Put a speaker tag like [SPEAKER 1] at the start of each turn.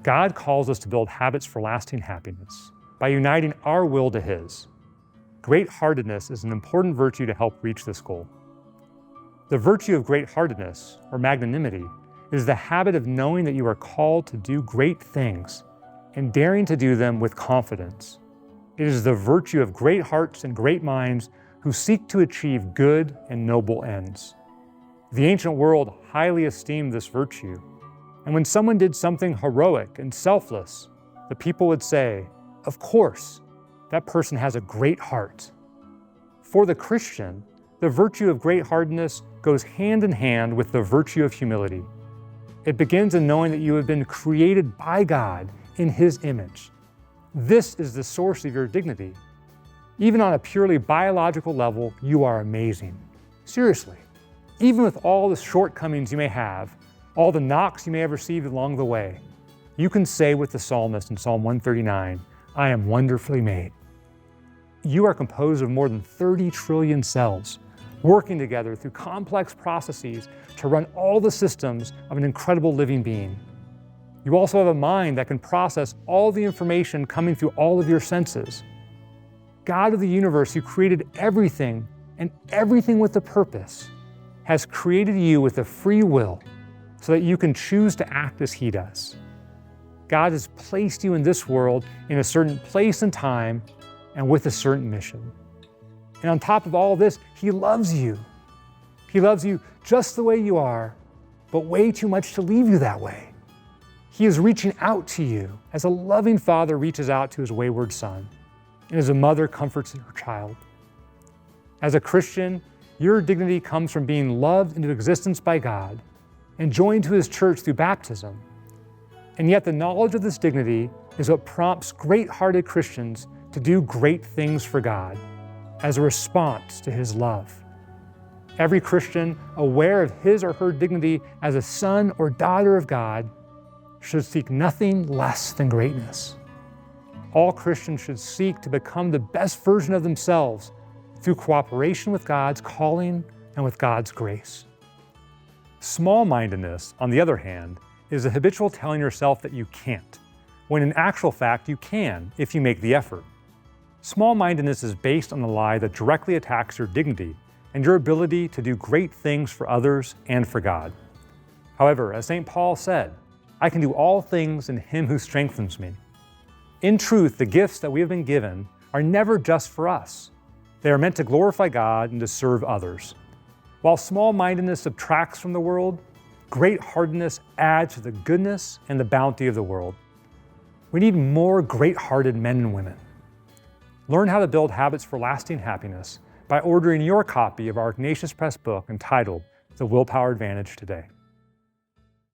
[SPEAKER 1] God calls us to build habits for lasting happiness by uniting our will to His. Great-heartedness is an important virtue to help reach this goal. The virtue of great-heartedness, or magnanimity, is the habit of knowing that you are called to do great things and daring to do them with confidence. It is the virtue of great hearts and great minds who seek to achieve good and noble ends. The ancient world highly esteemed this virtue, and when someone did something heroic and selfless, the people would say, "Of course, that person has a great heart." For the Christian, the virtue of great-heartedness goes hand in hand with the virtue of humility. It begins in knowing that you have been created by God in His image. This is the source of your dignity. Even on a purely biological level, you are amazing. Seriously, even with all the shortcomings you may have, all the knocks you may have received along the way, you can say with the psalmist in Psalm 139, "I am wonderfully made." You are composed of more than 30 trillion cells, working together through complex processes to run all the systems of an incredible living being. You also have a mind that can process all the information coming through all of your senses. God of the universe, who created everything and everything with a purpose, has created you with a free will so that you can choose to act as He does. God has placed you in this world in a certain place and time and with a certain mission. And on top of all this, He loves you. He loves you just the way you are, but way too much to leave you that way. He is reaching out to you as a loving father reaches out to his wayward son, and as a mother comforts her child. As a Christian, your dignity comes from being loved into existence by God and joined to His church through baptism. And yet the knowledge of this dignity is what prompts great-hearted Christians to do great things for God as a response to His love. Every Christian aware of his or her dignity as a son or daughter of God should seek nothing less than greatness. All Christians should seek to become the best version of themselves through cooperation with God's calling and with God's grace. Small-mindedness, on the other hand, is a habitual telling yourself that you can't, when in actual fact you can if you make the effort. Small-mindedness is based on the lie that directly attacks your dignity and your ability to do great things for others and for God. However, as St. Paul said, "I can do all things in Him who strengthens me." In truth, the gifts that we have been given are never just for us. They are meant to glorify God and to serve others. While small-mindedness subtracts from the world, great-heartedness adds to the goodness and the bounty of the world. We need more great-hearted men and women. Learn how to build habits for lasting happiness by ordering your copy of our Ignatius Press book entitled The Willpower Advantage today.